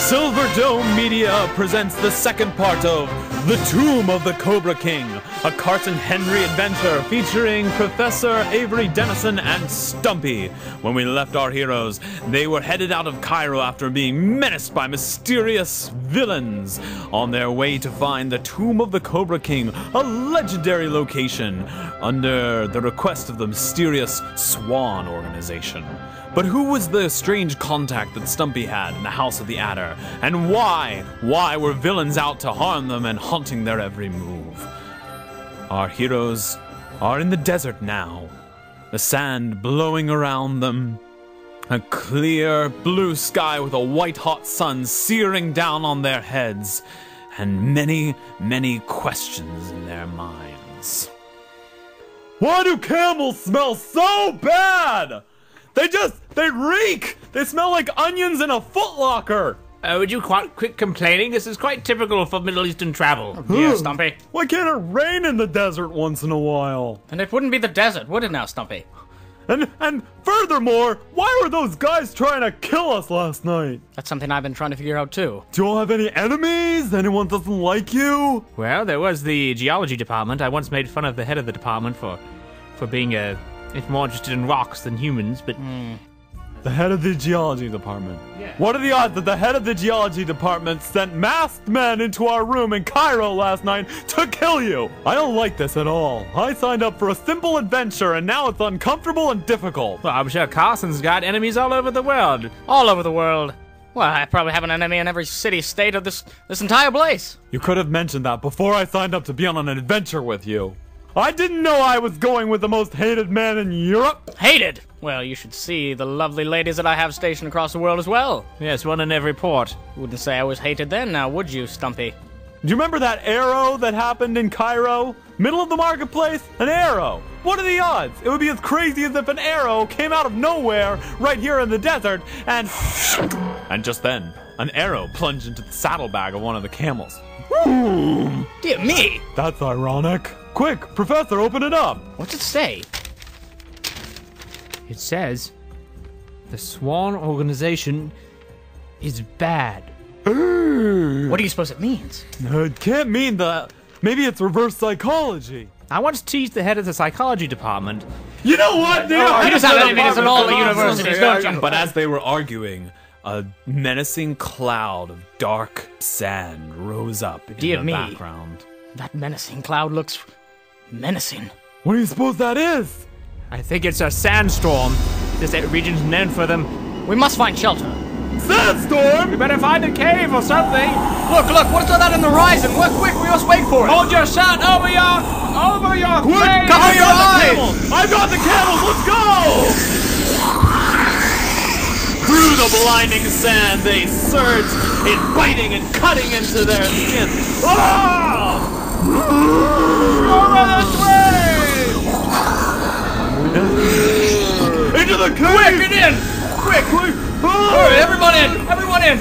Silver Dome Media presents the second part of The Tomb of the Cobra King, a Carson Henry adventure featuring Professor Avery Dennison and Stumpy. When we left our heroes, they were headed out of Cairo after being menaced by mysterious villains on their way to find the Tomb of the Cobra King, a legendary location under the request of the mysterious Swan Organization. But who was the strange contact that Stumpy had in the House of the Adder? And why? Why were villains out to harm them and haunting their every move? Our heroes are in the desert now, the sand blowing around them, a clear blue sky with a white-hot sun searing down on their heads, and many, many questions in their minds. Why do camels smell so bad? They reek! They smell like onions in a footlocker! Would you quit complaining? This is quite typical for Middle Eastern travel. Yeah, Stumpy. Why can't it rain in the desert once in a while? And it wouldn't be the desert, would it now, Stumpy? And furthermore, why were those guys trying to kill us last night? That's something I've been trying to figure out too. Do you all have any enemies? Anyone doesn't like you? Well, there was the geology department. I once made fun of the head of the department for being more interested in rocks than humans, but... The head of the geology department. Yeah. What are the odds that the head of the geology department sent masked men into our room in Cairo last night to kill you? I don't like this at all. I signed up for a simple adventure and now it's uncomfortable and difficult. Well, I'm sure Carson's got enemies all over the world. All over the world. Well, I probably have an enemy in every city, state of this entire place. You could have mentioned that before I signed up to be on an adventure with you. I didn't know I was going with the most hated man in Europe. Hated? Well, you should see the lovely ladies that I have stationed across the world as well. Yes, one in every port. Wouldn't say I was hated then, now would you, Stumpy? Do you remember that arrow that happened in Cairo? Middle of the marketplace? An arrow. What are the odds? It would be as crazy as if an arrow came out of nowhere right here in the desert and... And just then, an arrow plunged into the saddlebag of one of the camels. Dear me! That's ironic. Quick, Professor, open it up. What's it say? It says, the Swan Organization is bad. What do you suppose it means? It can't mean that. Maybe it's reverse psychology. I once teased the head of the psychology department. You know what? You just have enemies in all the universities, don't you? But as they were arguing, a menacing cloud of dark sand rose up in the background. That menacing cloud looks menacing. What do you suppose that is? I think it's a sandstorm. This region's known for them. We must find shelter. Sandstorm? We better find a cave or something. Look, what's that on the horizon? Look, quick, we must wait for it. Hold your shot over your Quick, face. cover your eyes! I've got the camels, let's go! Through the blinding sand, they surged, biting and cutting into their skin. Ah! Over this way! Into the cave! Quick, get in! Quick! Hurry, everyone in! Everyone in!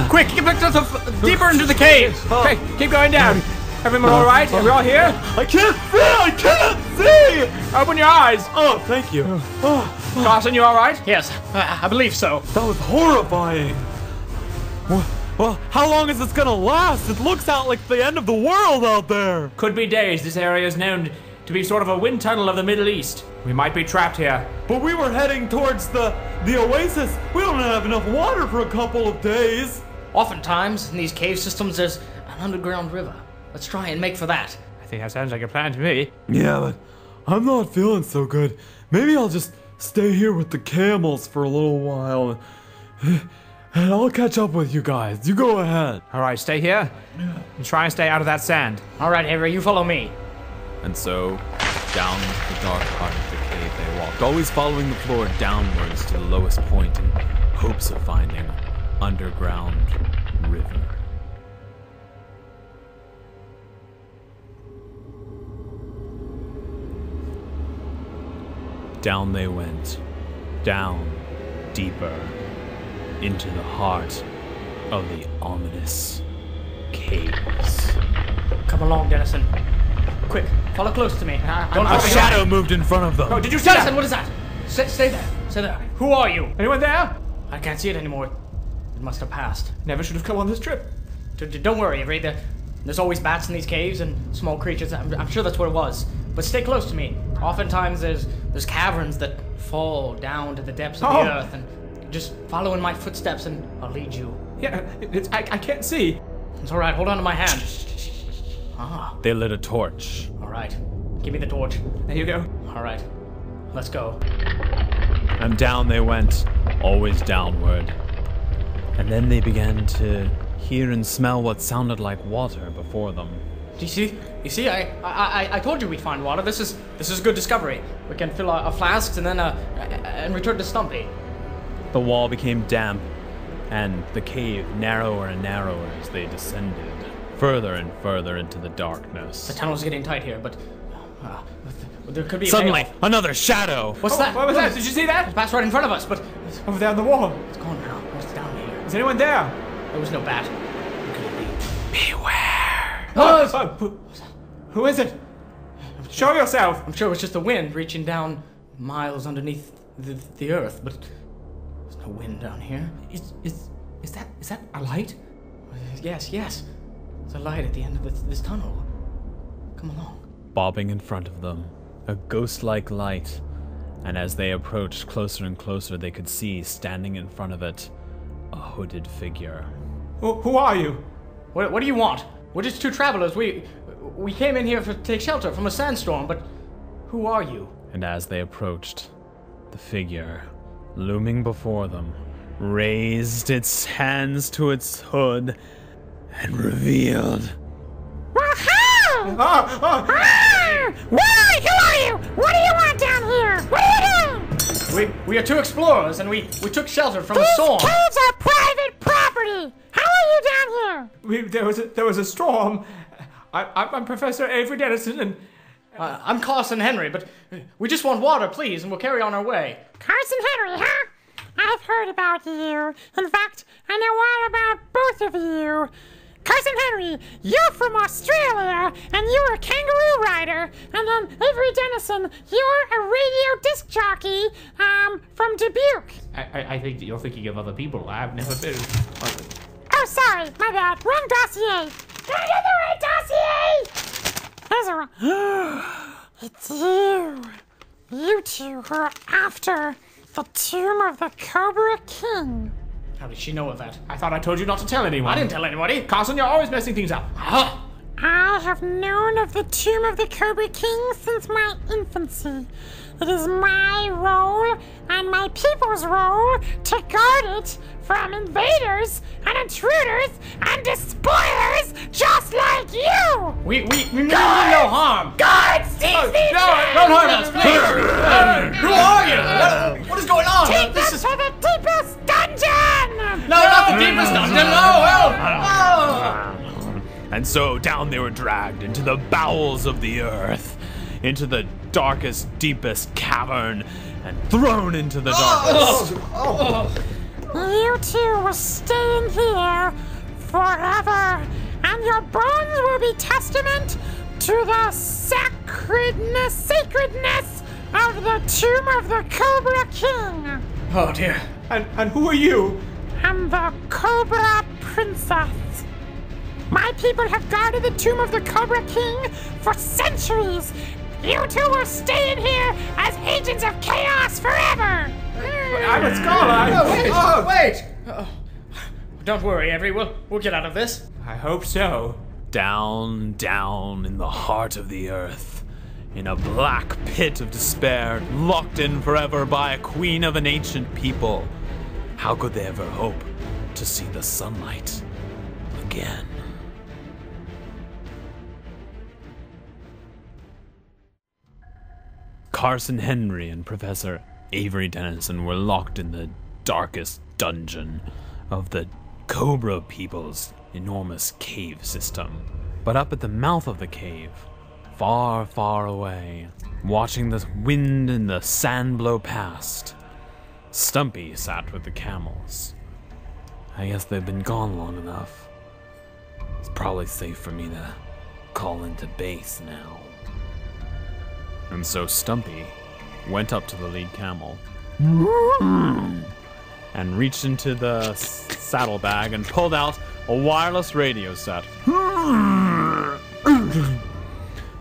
Quick, get back deeper into the cave! Okay, keep going down. Everyone all right? Are we all here? I can't see! Open your eyes. Oh, thank you. Carson, you all right? Yes, I believe so. That was horrifying. Well, how long is this gonna last? It looks out like the end of the world out there. Could be days. This area is known to be sort of a wind tunnel of the Middle East. We might be trapped here. But we were heading towards the oasis. We don't have enough water for a couple of days. Oftentimes, in these cave systems, there's an underground river. Let's try and make for that. I think that sounds like a plan to me. Yeah, but I'm not feeling so good. Maybe I'll just stay here with the camels for a little while. And I'll catch up with you guys. You go ahead. All right, stay here and try and stay out of that sand. All right, Avery, you follow me. And so, down the dark part of the cave they walked, always following the floor downwards to the lowest point in hopes of finding underground river. Down they went, down, deeper, into the heart of the ominous caves. Come along, Dennison. Quick, follow close to me. A shadow moved in front of them. Oh, did you see Dennison, that? what is that? Stay there. Stay there. Who are you? Anyone there? I can't see it anymore. It must have passed. Never should have come on this trip. Don't worry, Avery. There's always bats in these caves and small creatures. I'm sure that's what it was. But stay close to me. Oftentimes there's caverns that fall down to the depths of the earth, and just follow in my footsteps and I'll lead you. Yeah, I can't see. It's all right. Hold on to my hand. Ah. They lit a torch. All right. Give me the torch. There you go. All right. Let's go. And down they went, always downward. And then they began to hear and smell what sounded like water before them. Do you see? You see? I told you we'd find water. This is a good discovery. We can fill our flasks and then and return to Stumpy. The wall became damp, and the cave narrower and narrower as they descended, further and further into the darkness. The tunnel's getting tight here, but there could be Suddenly, payoff. another shadow! What's that? What was that? Did you see that? It passed right in front of us, but Over there on the wall. it's gone now. What's down here? Is anyone there? There was no bat. Who could it be? Beware! Who is it? Show yourself. I'm sure it was just the wind reaching down miles underneath the earth, but there's no wind down here. Is that a light? Yes. There's a light at the end of this tunnel. Come along. Bobbing in front of them, a ghost-like light, and as they approached closer and closer, they could see, standing in front of it, a hooded figure. Who are you? What do you want? We're just two travelers. We came in here to take shelter from a sandstorm, but who are you? And as they approached, the figure, looming before them, raised its hands to its hood and revealed... Why? Who are you? What do you want down here? What are you doing? We are two explorers, and we took shelter from a storm. These caves are private property. How are you down here? There was a storm. I'm Professor Avery Dennison, and I'm Carson Henry, but we just want water, please, and we'll carry on our way. Carson Henry, huh? I've heard about you. In fact, I know all about both of you. Carson Henry, you're from Australia, and you're a kangaroo rider. And then Avery Dennison, you're a radio disc jockey, from Dubuque. I think you're thinking of other people. I've never been. Oh, sorry, my bad. Wrong dossier. Did I get the right dossier? There's a wrong. It's you. You two who are after the tomb of the Cobra King. How did she know of that? I thought I told you not to tell anyone. I didn't tell anybody. Carson, you're always messing things up. Huh? I have known of the tomb of the Cobra King since my infancy. It is my role and my people's role to guard it from invaders and intruders and despoilers just like you! We mean no harm. Guards, seize these men! Don't hurt us, please! Who are you? What is going on? Take us to the deepest dungeon! No, not the deepest dungeon! No! And so down they were dragged into the bowels of the earth, into the darkest, deepest cavern, and thrown into the darkness. You two will stay in here forever, and your bones will be testament to the sacredness of the tomb of the Cobra King. Oh dear. And who are you? I'm the Cobra Princess. My people have guarded the tomb of the Cobra King for centuries. You two will stay in here as agents of chaos forever. I'm a scholar. Wait! Don't worry, Avery. We'll get out of this. I hope so. Down, down in the heart of the earth, in a black pit of despair, locked in forever by a queen of an ancient people. How could they ever hope to see the sunlight again? Carson Henry and Professor Avery Dennison were locked in the darkest dungeon of the Cobra people's enormous cave system. But up at the mouth of the cave, far, far away, watching the wind and the sand blow past, Stumpy sat with the camels. I guess they've been gone long enough. It's probably safe for me to call into base now. And so Stumpy went up to the lead camel and reached into the saddlebag and pulled out a wireless radio set.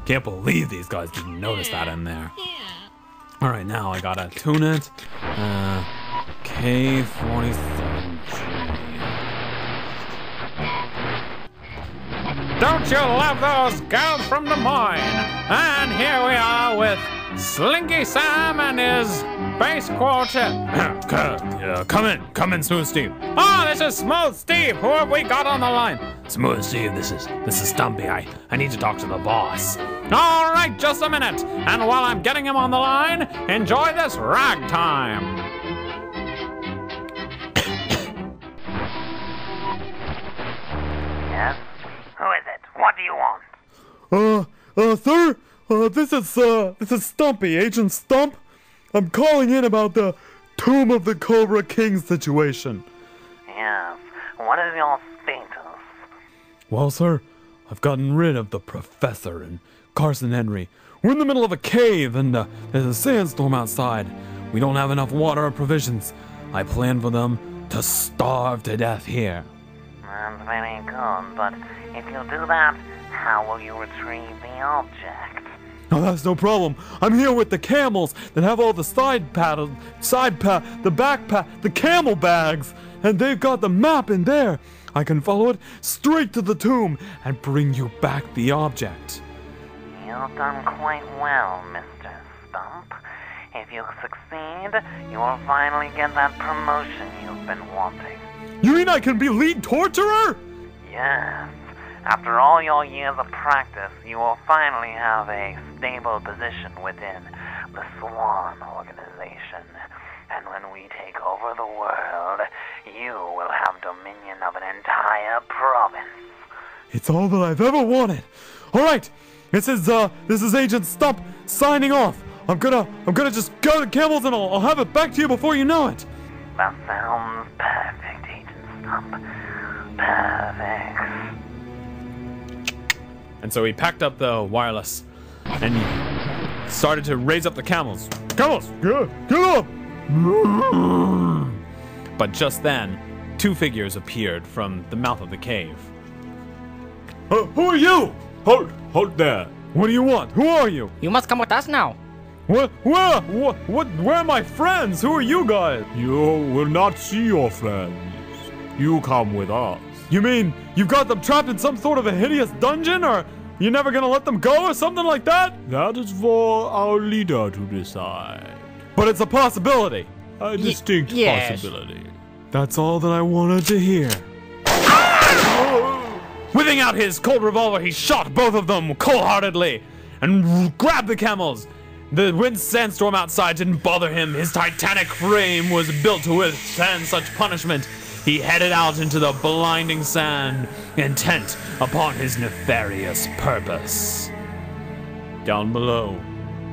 Can't believe these guys didn't notice that in there. All right, now I gotta tune it. K47G. Don't you love those girls from Des Moines? And here we are with Slinky Sam and his bass quartet. Come in, Smooth Steve. Oh, this is Smooth Steve. Who have we got on the line? Smooth Steve, this is Stumpy. I need to talk to the boss. All right, just a minute. And while I'm getting him on the line, enjoy this ragtime. Yes? Who is it? What do you want? Sir, this is Stumpy, Agent Stump. I'm calling in about the Tomb of the Cobra King situation. Yes. What is your status? Well, sir, I've gotten rid of the Professor and Carson Henry. We're in the middle of a cave and there's a sandstorm outside. We don't have enough water or provisions. I plan for them to starve to death here. That's very good, but if you do that, how will you retrieve the object? Oh, that's no problem. I'm here with the camels that have all the the camel bags, and they've got the map in there. I can follow it straight to the tomb and bring you back the object. You've done quite well, Mr. Stump. If you succeed, you will finally get that promotion you've been wanting. You mean I can be lead torturer? Yes. After all your years of practice, you will finally have a stable position within the Swan Organization. And when we take over the world, you will have dominion of an entire province. It's all that I've ever wanted. All right, this is Agent Stump signing off. I'm gonna just go to Camels and I'll have it back to you before you know it. That sounds perfect, Agent Stump. Perfect. And so he packed up the wireless and started to raise up the camels. Camels, Get up! But just then, two figures appeared from the mouth of the cave. Who are you? Hold there. What do you want? Who are you? You must come with us now. Where are my friends? Who are you guys? You will not see your friends. You come with us. You mean you've got them trapped in some sort of a hideous dungeon, or you're never gonna let them go, or something like that? That is for our leader to decide. But it's a possibility. A distinct yes. possibility. That's all that I wanted to hear. Whipping out his Colt revolver, he shot both of them cold-heartedly and grabbed the camels. The wind sandstorm outside didn't bother him. His titanic frame was built to withstand such punishment. He headed out into the blinding sand, intent upon his nefarious purpose. Down below,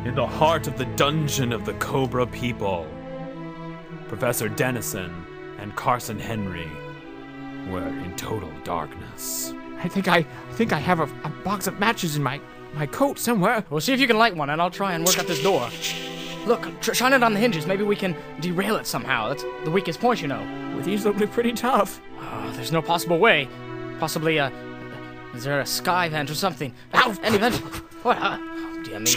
in the heart of the dungeon of the Cobra people, Professor Dennison and Carson Henry were in total darkness. I think I have a box of matches in my coat somewhere. We'll see if you can light one, and I'll try and work out this door. Look, shine it on the hinges. Maybe we can derail it somehow. That's the weakest point, you know. Well, these look pretty tough. Oh, there's no possible way. Possibly, is there a sky vent or something? Ow! Any vent? What? Oh, dear me.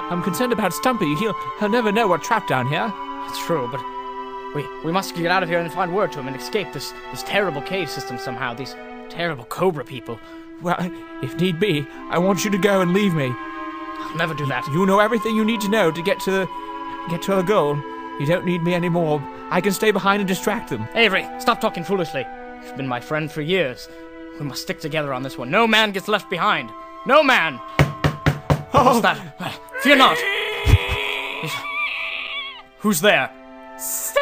I'm concerned about Stumpy. He'll never know we're trapped down here. It's true, but we must get out of here and find word to him and escape this terrible cave system somehow. These terrible Cobra people. Well, if need be, I want you to go and leave me. I'll never do that. You know everything you need to know to get to the goal. You don't need me anymore. I can stay behind and distract them. Avery, stop talking foolishly. You've been my friend for years. We must stick together on this one. No man gets left behind. No man! What's that? Fear not. Who's there? So,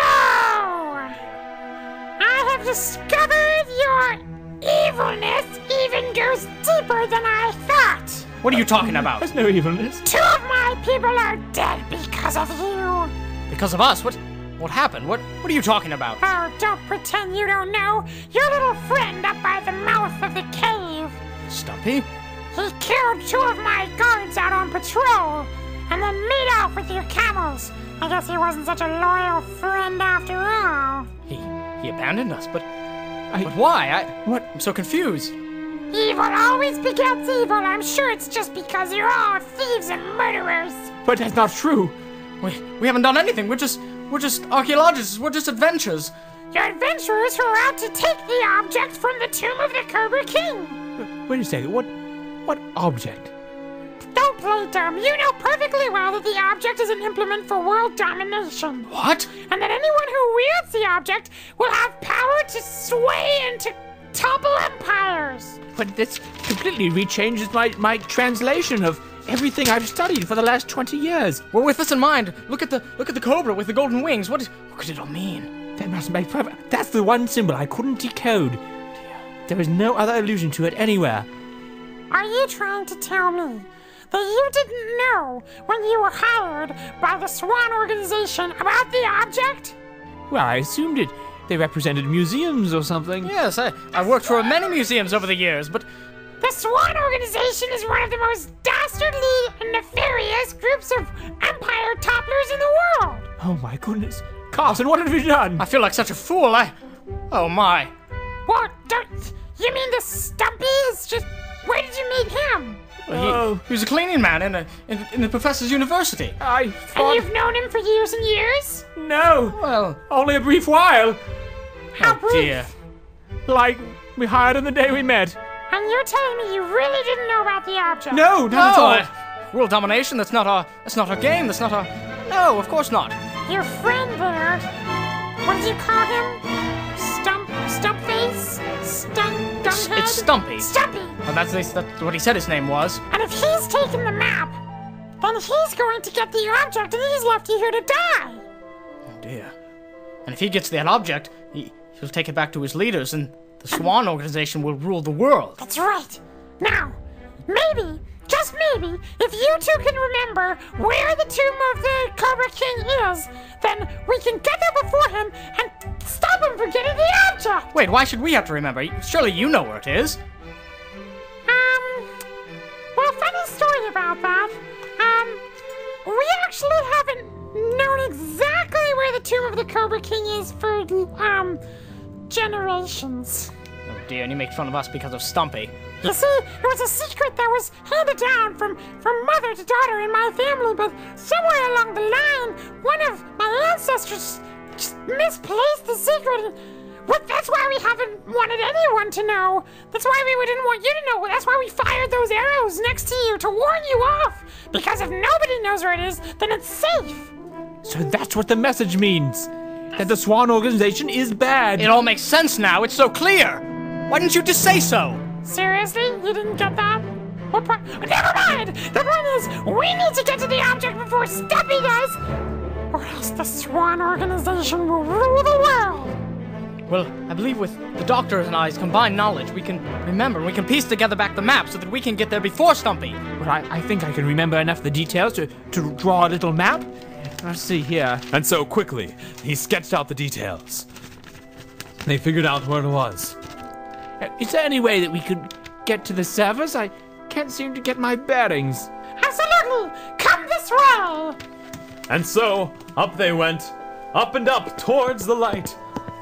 I have discovered your evilness even goes deeper than I thought. What are you talking about? There's no evilness. 2 of my people are dead because of you. Because of us? What happened? What are you talking about? Oh, don't pretend you don't know. Your little friend up by the mouth of the cave. Stumpy? He killed 2 of my guards out on patrol. and then made off with your camels. I guess he wasn't such a loyal friend after all. He abandoned us, but why? I'm so confused. Evil always begets evil. I'm sure it's just because you're all thieves and murderers. But that's not true. We haven't done anything. We're just archaeologists. We're just adventurers. You're adventurers who are out to take the object from the tomb of the Cobra King. Wait a second. What object? Don't play dumb. You know perfectly well that the object is an implement for world domination. What? And that anyone who wields the object will have power to sway and to topple empires. But this completely rechanges my translation of everything I've studied for the last 20 years. Well, with this in mind, look at the cobra with the golden wings. What could it all mean? That must make perfect. That's the one symbol I couldn't decode. There is no other allusion to it anywhere. Are you trying to tell me that you didn't know when you were hired by the Swan Organization about the object? Well, I assumed it. They represented museums or something. Yes, I worked for many museums over the years, but... The Swan Organization is one of the most dastardly and nefarious groups of empire topplers in the world. Oh my goodness. Carson, what have you done? I feel like such a fool. Oh my. What? You mean the Stumpy is just... Where did you meet him? Well, he was a cleaning man in the professor's university. And you've known him for years and years? No. Well... Only a brief while. How brief? Dear. Like, we hired him the day we met. And you're telling me you really didn't know about the object? No, not at all. World domination, that's not our game, that's not our... No, of course not. Your friend there, what did you call him? Stumpface? Dumbhead? It's Stumpy. Stumpy! Well, that's what he said his name was. And if he's taken the map, then he's going to get the object and he's left you here to die. Oh dear. And if he gets that object, he'll take it back to his leaders and the Swan Organization will rule the world. That's right. Now, maybe, just maybe, if you two can remember where the tomb of the Cobra King is, then we can get there before him and stop him from getting the object. Wait, why should we have to remember? Surely you know where it is. Well, funny story about that. We actually haven't known exactly where the tomb of the Cobra King is for, generations. Oh dear, and you make fun of us because of Stumpy. You see, it was a secret that was handed down from mother to daughter in my family, but somewhere along the line, one of my ancestors just misplaced the secret. That's why we haven't wanted anyone to know. That's why we didn't want you to know. That's why we fired those arrows next to you to warn you off. Because if nobody knows where it is, then it's safe. So that's what the message means. That the Swan Organization is bad. It all makes sense now. It's so clear. Why didn't you just say so? Seriously? You didn't get that? What part? Never mind! The point is, we need to get to the object before Stumpy does, or else the Swan Organization will rule the world. Well, I believe with the Doctor's and I's combined knowledge, we can remember and we can piece together back the map so that we can get there before Stumpy. But I think I can remember enough of the details to draw a little map. Let's see here. And so quickly, he sketched out the details. They figured out where it was. Is there any way that we could get to the surface? I can't seem to get my bearings. Absolutely! Come this way! And so, up they went, up and up towards the light.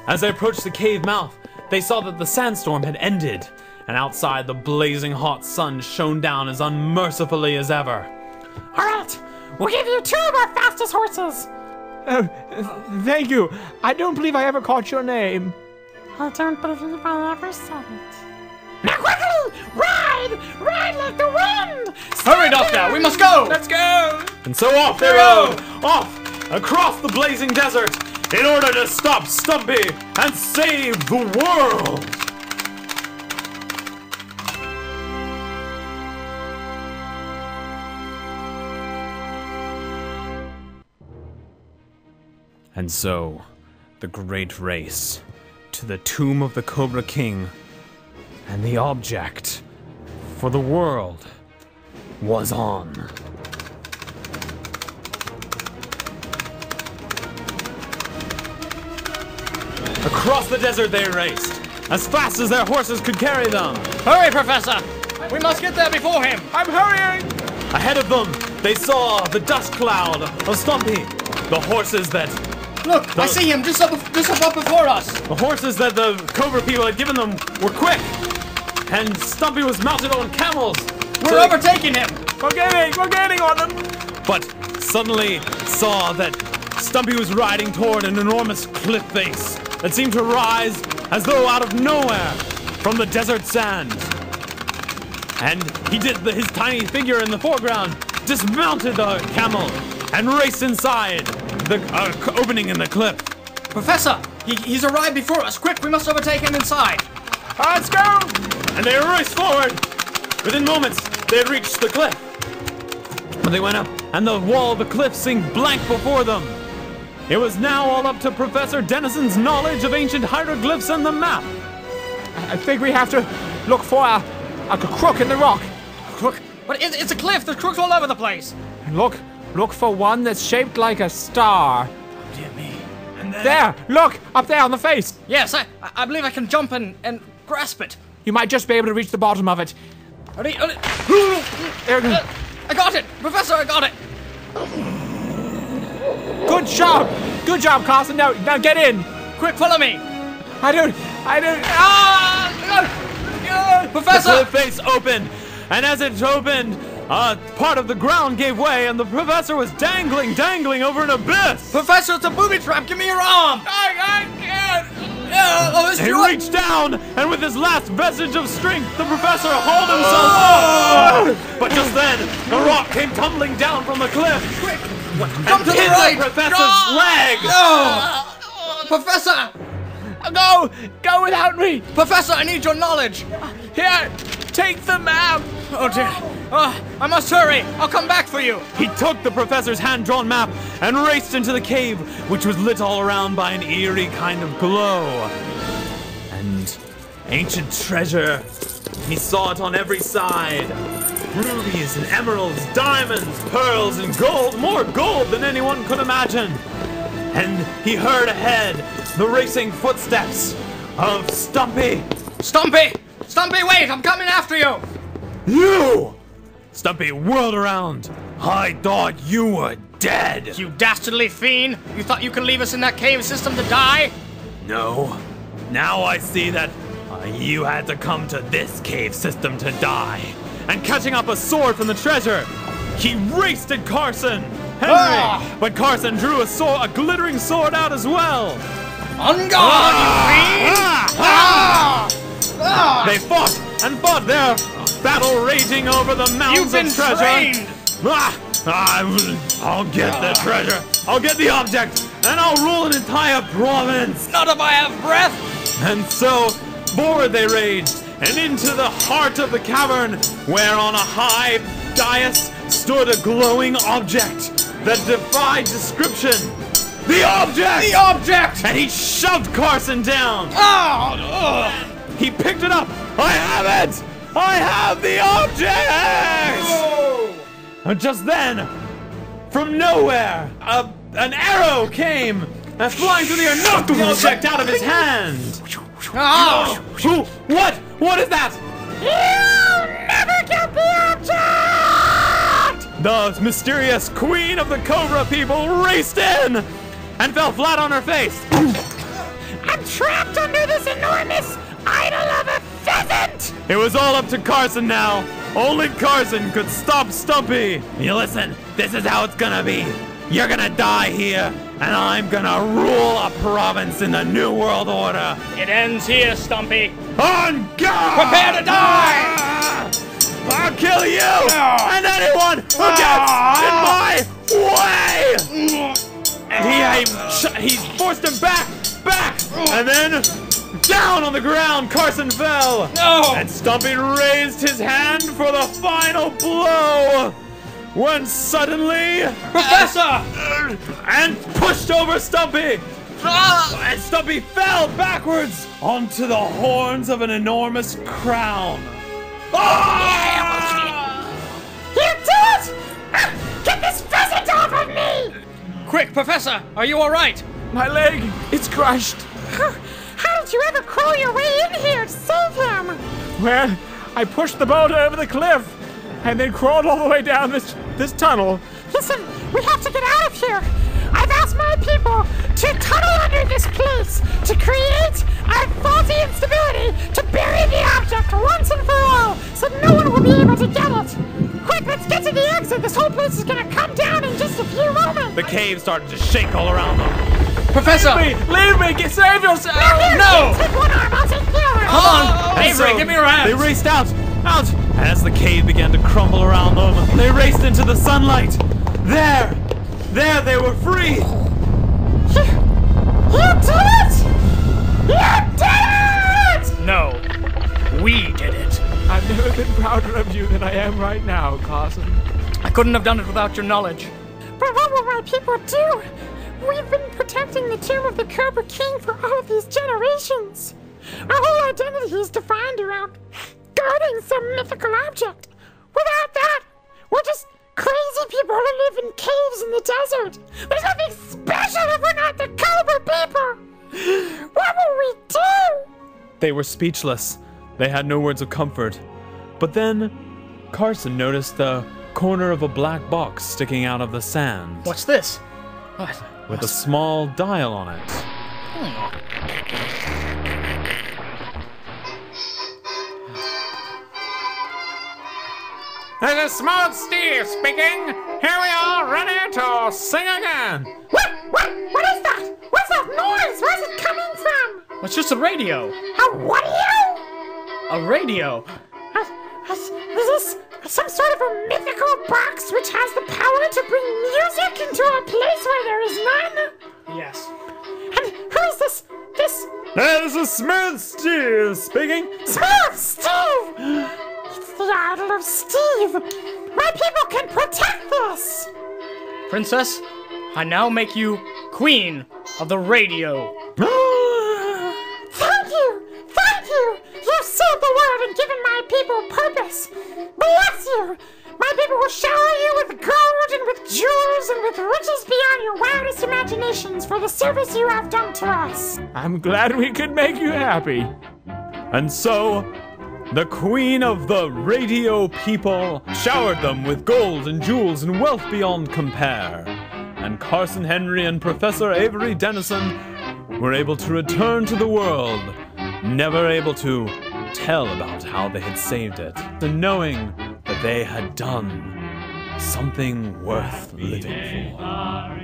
As they approached the cave mouth, they saw that the sandstorm had ended, and outside the blazing hot sun shone down as unmercifully as ever. All right, we'll give you 2 of our fastest horses. Oh, thank you. I don't believe I ever caught your name. I don't believe I ever said it. Now quickly, ride! Ride like the wind! Hurry, Doctor, we must go! Let's go! And so off they rode, off across the blazing desert, in order to stop Stumpy and save the world! And so, the great race to the tomb of the Cobra King and the object for the world was on. Across the desert they raced, as fast as their horses could carry them. Hurry, Professor! We must get there before him! I'm hurrying! Ahead of them, they saw the dust cloud of Stumpy. The horses that Look, I see him just up before us. The horses that the Cobra people had given them were quick, and Stumpy was mounted on camels. We're overtaking him. We're getting on them. But suddenly saw that Stumpy was riding toward an enormous cliff face that seemed to rise as though out of nowhere from the desert sand. And he did his tiny figure in the foreground, dismounted the camel, and raced inside the opening in the cliff. Professor, he's arrived before us. Quick, we must overtake him inside. Let's go! And they raced forward. Within moments, they had reached the cliff. But they went up, and the wall of the cliff seemed blank before them. It was now all up to Professor Denison's knowledge of ancient hieroglyphs and the map. I think we have to look for a crook in the rock. Crook? But it's a cliff. There's crooks all over the place. Look for one that's shaped like a star. Oh, dear me. And then... There! Look! Up there on the face! Yes, I believe I can jump and grasp it. You might just be able to reach the bottom of it. I got it! Professor, I got it! Good job! Good job, Carson. Now get in! Quick, follow me! I don't... Professor! The cliff face opened, and as it opened, part of the ground gave way, and the professor was dangling over an abyss. Professor, it's a booby trap! Give me your arm! I can't! He reached down, and with his last vestige of strength, the professor hauled himself up. But just then, the rock came tumbling down from the cliff. Quick! Come to the hit right! the professor's leg! No! Professor! Go without me! Professor, I need your knowledge! Here, take the map! Oh dear. I must hurry. I'll come back for you. He took the professor's hand-drawn map and raced into the cave, which was lit all around by an eerie kind of glow. And ancient treasure. He saw it on every side. Rubies and emeralds, diamonds, pearls, and gold. More gold than anyone could imagine. And he heard ahead the racing footsteps of Stumpy. Stumpy! Stumpy, wait! I'm coming after you! You! Stumpy whirled around. I thought you were dead. You dastardly fiend! You thought you could leave us in that cave system to die? No. Now I see that you had to come to this cave system to die. And catching up a sword from the treasure, he raced at Carson Henry. But Carson drew a glittering sword out as well. On guard, you fiend! They fought and fought, their battle raging over the mounds You've been of treasure. trained. I'll get the treasure. I'll get the object, and I'll rule an entire province. Not if I have breath. And so forward they raged, and into the heart of the cavern, where on a high dais stood a glowing object that defied description. The object! The object! And he shoved Carson down. He picked it up. I have it! I have the object! And just then, from nowhere, an arrow came and flying through the air, knocked the object out of his hand. What? What is that? You'll never get the object! The mysterious queen of the Cobra people raced in and fell flat on her face. I'm trapped under this enormous idol of a pheasant! It was all up to Carson now. Only Carson could stop Stumpy. You listen, this is how it's gonna be. You're gonna die here, and I'm gonna rule a province in the New World Order. It ends here, Stumpy. On guard! Prepare to die! I'll kill you and anyone who gets in my way! And he forced him back, and then down on the ground, Carson fell. No! And Stumpy raised his hand for the final blow. When suddenly, Professor! And pushed over Stumpy. And Stumpy fell backwards onto the horns of an enormous crown. You do it! Get this pheasant off of me! Quick, Professor! Are you alright? My leg, it's crushed. How did you ever crawl your way in here to save him? Well, I pushed the boulder over the cliff and then crawled all the way down this this tunnel. Listen, we have to get out of here. I've asked my people to tunnel under this place to create a faulty instability to bury the object once and for all so no one will be able to get it. Quick, let's get to the exit. This whole place is gonna come down in just a few moments. The cave started to shake all around them. Professor! Leave me! Save yourself! No! Take one arm, I'll take the other. Come on! And Avery, so give me your hand! They raced out. As the cave began to crumble around them, they raced into the sunlight. There they were free. You did it! You did it! No, we did it. I've never been prouder of you than I am right now, Carson. I couldn't have done it without your knowledge. But what will my people do? We've been protecting the tomb of the Cobra King for all of these generations. Our whole identity is defined around guarding some mythical object. Without that, we're just crazy people who live in caves in the desert. There's nothing special if we're not the Cobra people. What will we do? They were speechless. They had no words of comfort. But then, Carson noticed the corner of a black box sticking out of the sand. What's this? What? With a small dial on it. This is Smooth Steve speaking. Here we are, ready to sing again. What is that? What's that noise? Where's it coming from? It's just a radio. A radio? A radio? Is this some sort of a mythical box which has the power to bring music into a place where there is none? Yes. And who is this? This is Smooth Steve speaking. Smooth Steve! It's the idol of Steve. My people can protect this. Princess, I now make you queen of the radio. Thank you! You've saved the world and given my people purpose. Bless you! My people will shower you with gold and with jewels and with riches beyond your wildest imaginations for the service you have done to us. I'm glad we could make you happy. And so, the queen of the radio people showered them with gold and jewels and wealth beyond compare. And Carson Henry and Professor Avery Dennison were able to return to the world, never able to tell about how they had saved it, and knowing that they had done something worth living for.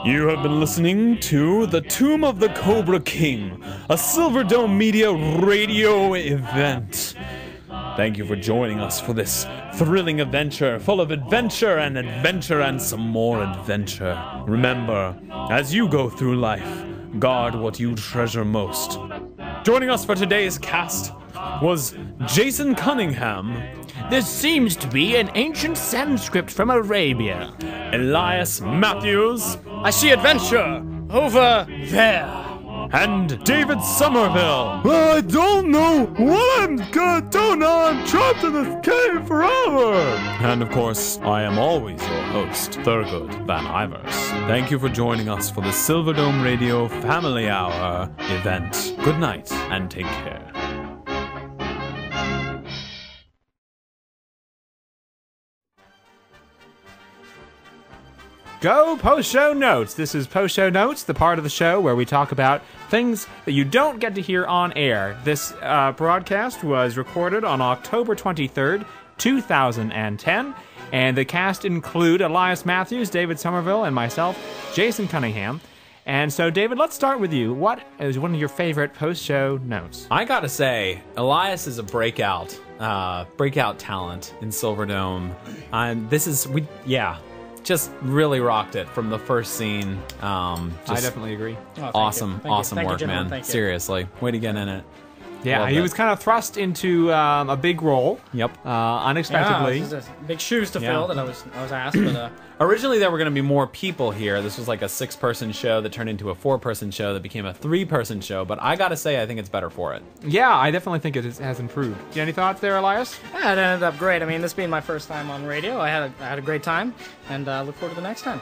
You have been listening to The Tomb of the Cobra King, a Silverdome Media radio event. Thank you for joining us for this thrilling adventure, full of adventure and some more adventure. Remember, as you go through life, guard what you treasure most. Joining us for today's cast was Jason Cunningham. This seems to be an ancient Sanskrit from Arabia. Elias Matthews. I see adventure over there. And David Somerville. I don't know what I'm gonna do now. I'm trapped in this cave forever. And of course, I am always your host, Thurgood Van Ivers. Thank you for joining us for the Silverdome Radio Family Hour event. Good night and take care. Go post-show notes. This is post-show notes, the part of the show where we talk about things that you don't get to hear on air. This broadcast was recorded on October 23rd, 2010, and the cast include Elias Matthews, David Somerville, and myself, Jason Cunningham. And so, David, let's start with you. What is one of your favorite post-show notes? I gotta say, Elias is a breakout talent in Silverdome. Just really rocked it from the first scene. I definitely agree. Awesome Thank you, work, gentlemen. man. Thank you. Seriously, way to get in it. Yeah, Love he it. was kind of thrust into a big role. Yep. Unexpectedly. Yeah, this is big shoes to Yeah. fill that I was asked, but Originally, there were going to be more people here. This was like a 6-person show that turned into a 4-person show that became a 3-person show. But I gotta say, I think it's better for it. Yeah, I definitely think it has improved. Do you have any thoughts there, Elias? yeah, it ended up great. I mean, this being my first time on radio, I had a great time, and look forward to the next time.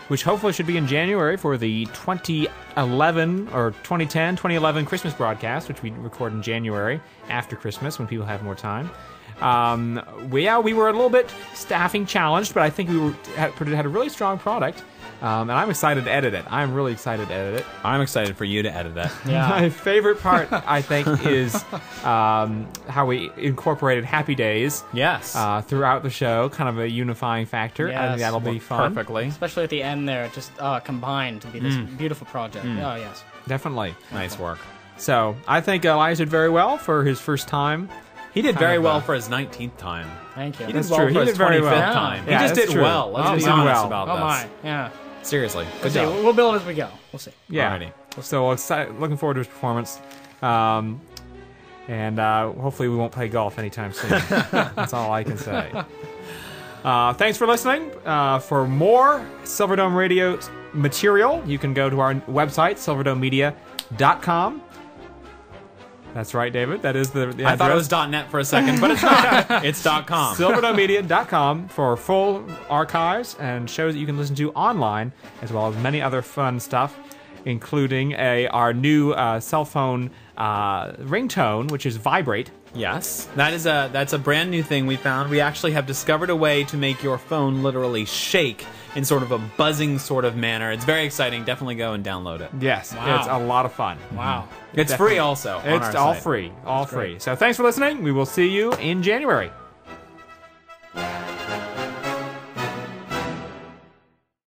Which hopefully should be in January for the 2011 Christmas broadcast, which we record in January after Christmas when people have more time. We were a little bit staffing challenged, but I think we had a really strong product. And I'm excited to edit it. I'm really excited to edit it. I'm excited for you to edit that. Yeah. My favorite part, I think, is how we incorporated Happy Days. Yes. Throughout the show, kind of a unifying factor. I think Yes. that'll be fun. Perfectly. Especially at the end there, just combined to be this beautiful project. Oh, yes. Definitely. Nice work. So I think Elias did very well for his first time. He did very well for his 19th time. Thank you. He did That's well true. for He his did very 25th well. time. Yeah, he just that's did true. well. Let's Oh, be he did honest well. about Oh, this. my. Yeah. Seriously. Good We'll see. job. We'll build as we go. We'll see. Yeah. Alrighty. So looking forward to his performance. And hopefully we won't play golf anytime soon. That's all I can say. Thanks for listening. For more Silverdome Radio material, you can go to our website, silverdomemedia.com. That's right, David. That is the I thought it address. was .net for a second, but it's not. It's .com. silverdomemedia.com for full archives and shows that you can listen to online, as well as many other fun stuff, including our new cell phone ringtone, which is Vibrate. Yes, that's a brand new thing we found. We actually have discovered a way to make your phone literally shake in sort of a buzzing sort of manner. It's very exciting. Definitely go and download it. Yes, Wow. it's a lot of fun. Wow. It's Definitely. free also. On It's our all site. free, all free. So thanks for listening. We will see you in January.